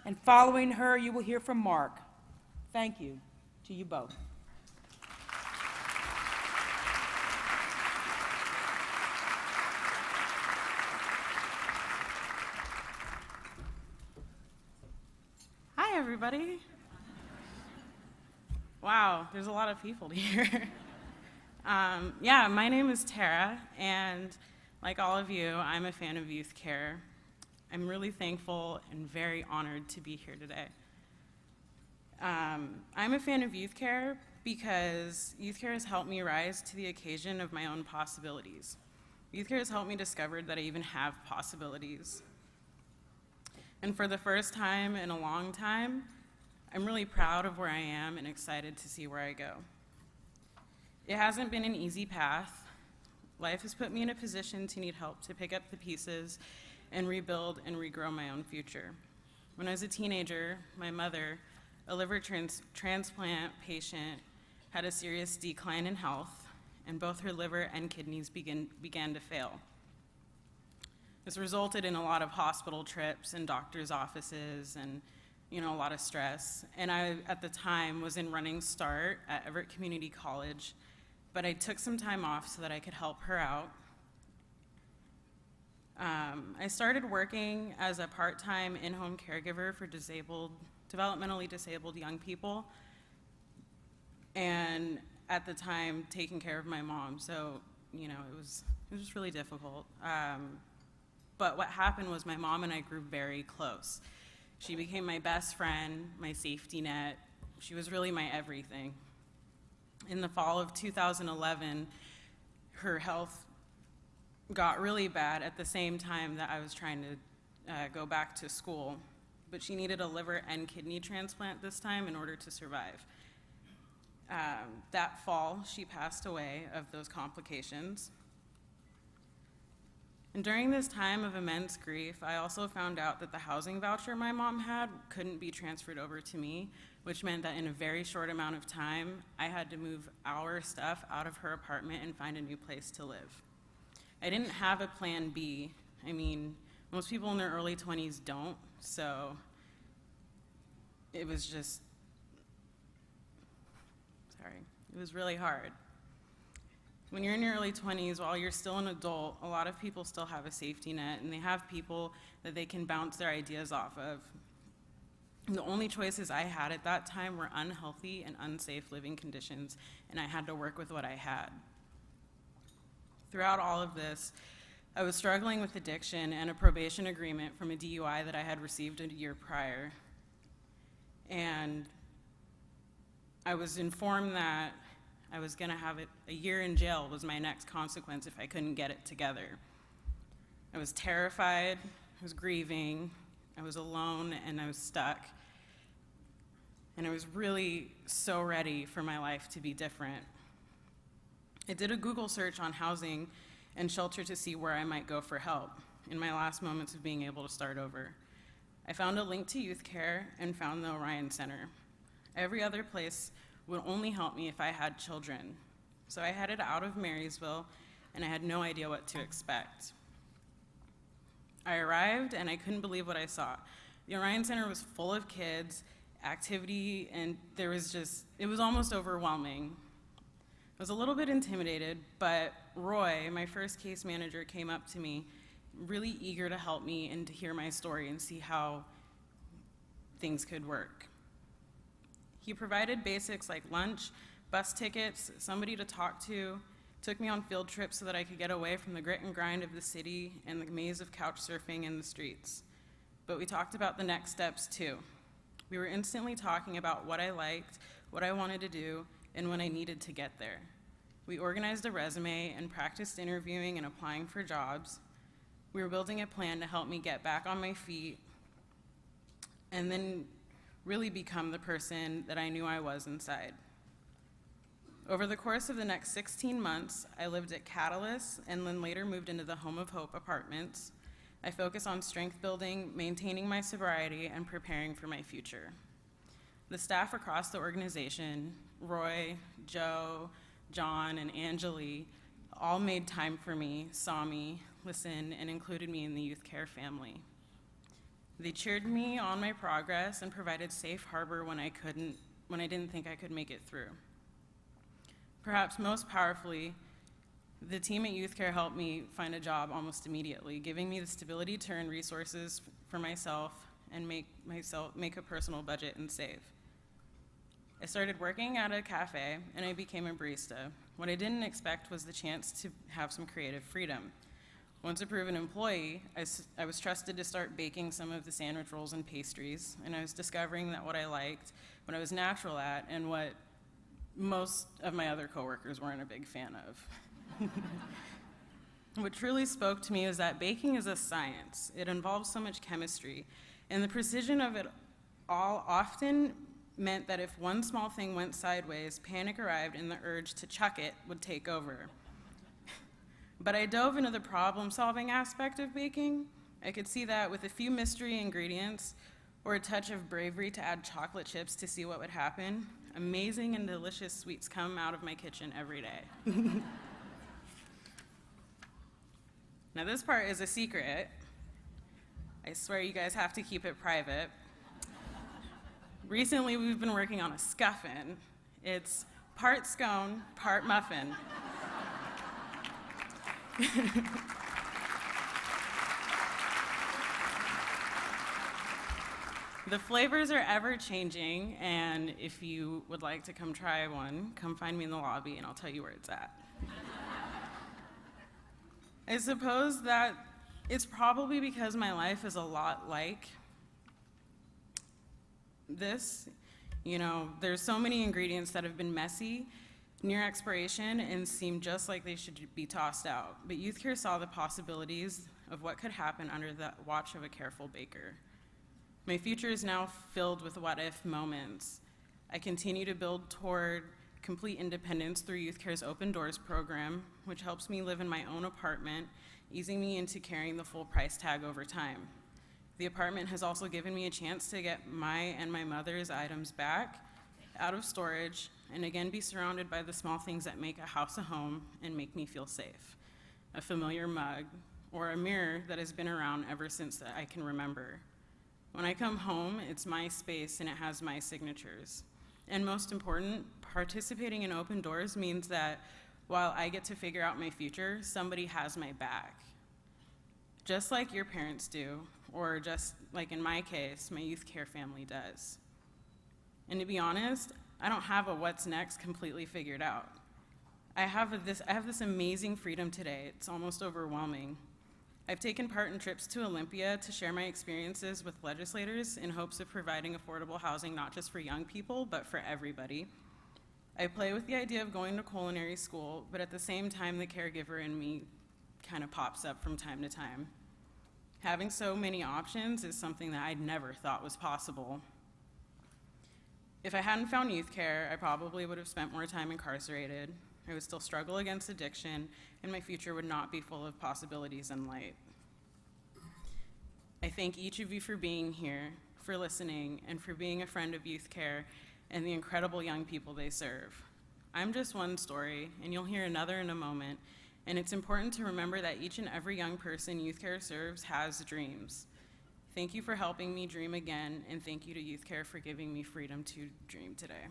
And following her, you will hear from Mark. Thank you to you both. Hi, everybody. Wow, there's a lot of people here. Yeah, my name is Tara, and like all of you, I'm a fan of YouthCare. I'm really thankful and very honored to be here today. I'm a fan of YouthCare because YouthCare has helped me rise to the occasion of my own possibilities. YouthCare has helped me discover that I even have possibilities. And for the first time in a long time, I'm really proud of where I am and excited to see where I go. It hasn't been an easy path. Life has put me in a position to need help to pick up the pieces and rebuild and regrow my own future. When I was a teenager, my mother, a liver transplant patient, had a serious decline in health, and both her liver and kidneys began to fail. This resulted in a lot of hospital trips and doctor's offices and a lot of stress. And I, at the time, was in running start at Everett Community College, but I took some time off so that I could help her out. I started working as a part-time in-home caregiver for developmentally disabled young people, and at the time, taking care of my mom. So, it was just really difficult. But what happened was my mom and I grew very close. She became my best friend, my safety net. She was really my everything. In the fall of 2011, her health got really bad at the same time that I was trying to go back to school. But she needed a liver and kidney transplant this time in order to survive. That fall, she passed away of those complications. And during this time of immense grief, I also found out that the housing voucher my mom had couldn't be transferred over to me, which meant that in a very short amount of time, I had to move our stuff out of her apartment and find a new place to live. I didn't have a plan B. I mean, most people in their early 20s don't, so it was really hard. When you're in your early 20s, while you're still an adult, a lot of people still have a safety net, and they have people that they can bounce their ideas off of. The only choices I had at that time were unhealthy and unsafe living conditions, and I had to work with what I had. Throughout all of this, I was struggling with addiction and a probation agreement from a DUI that I had received a year prior. And I was informed that I was going to have a year in jail was my next consequence if I couldn't get it together. I was terrified, I was grieving, I was alone, and I was stuck. And I was really so ready for my life to be different. I did a Google search on housing and shelter to see where I might go for help in my last moments of being able to start over. I found a link to YouthCare and found the Orion Center. Every other place would only help me if I had children. So I headed out of Marysville, and I had no idea what to expect. I arrived, and I couldn't believe what I saw. The Orion Center was full of kids, activity, and it was almost overwhelming. I was a little bit intimidated, but Roy, my first case manager, came up to me, really eager to help me and to hear my story and see how things could work. He provided basics like lunch, bus tickets, somebody to talk to, took me on field trips so that I could get away from the grit and grind of the city and the maze of couch surfing in the streets. But we talked about the next steps too. We were instantly talking about what I liked, what I wanted to do, and when I needed to get there. We organized a resume and practiced interviewing and applying for jobs. We were building a plan to help me get back on my feet and then really become the person that I knew I was inside. Over the course of the next 16 months, I lived at Catalyst and then later moved into the Home of Hope apartments. I focused on strength building, maintaining my sobriety, and preparing for my future. The staff across the organization, Roy, Joe, John, and Anjali, all made time for me, saw me, listened, and included me in the YouthCare family. They cheered me on my progress and provided safe harbor when I didn't think I could make it through. Perhaps most powerfully, the team at YouthCare helped me find a job almost immediately, giving me the stability to earn resources for myself and make a personal budget and save. I started working at a cafe and I became a barista. What I didn't expect was the chance to have some creative freedom. Once a proven employee, I was trusted to start baking some of the sandwich rolls and pastries, and I was discovering that what I liked, what I was natural at, and what most of my other coworkers weren't a big fan of. What truly spoke to me is that baking is a science. It involves so much chemistry, and the precision of it all often meant that if one small thing went sideways, panic arrived and the urge to chuck it would take over. But I dove into the problem-solving aspect of baking. I could see that with a few mystery ingredients or a touch of bravery to add chocolate chips to see what would happen, amazing and delicious sweets come out of my kitchen every day. Now this part is a secret. I swear you guys have to keep it private. Recently we've been working on a scuffin'. It's part scone, part muffin. The flavors are ever changing, and if you would like to come try one, come find me in the lobby and I'll tell you where it's at. I suppose that it's probably because my life is a lot like this. You know, there's so many ingredients that have been messy, near expiration, and seem just like they should be tossed out. But YouthCare saw the possibilities of what could happen under the watch of a careful baker. My future is now filled with what-if moments. I continue to build toward complete independence through YouthCare's Open Doors program, which helps me live in my own apartment, easing me into carrying the full price tag over time. The apartment has also given me a chance to get my and my mother's items back out of storage, and again be surrounded by the small things that make a house a home and make me feel safe. A familiar mug, or a mirror that has been around ever since I can remember. When I come home, it's my space and it has my signatures. And most important, participating in Open Doors means that while I get to figure out my future, somebody has my back. Just like your parents do, or just like in my case, my YouthCare family does. And to be honest, I don't have a what's next completely figured out. I have this amazing freedom today. It's almost overwhelming. I've taken part in trips to Olympia to share my experiences with legislators in hopes of providing affordable housing not just for young people, but for everybody. I play with the idea of going to culinary school, but at the same time, the caregiver in me kind of pops up from time to time. Having so many options is something that I'd never thought was possible. If I hadn't found YouthCare, I probably would have spent more time incarcerated. I would still struggle against addiction, and my future would not be full of possibilities and light. I thank each of you for being here, for listening, and for being a friend of YouthCare and the incredible young people they serve. I'm just one story, and you'll hear another in a moment, and it's important to remember that each and every young person YouthCare serves has dreams. Thank you for helping me dream again, and thank you to YouthCare for giving me freedom to dream today.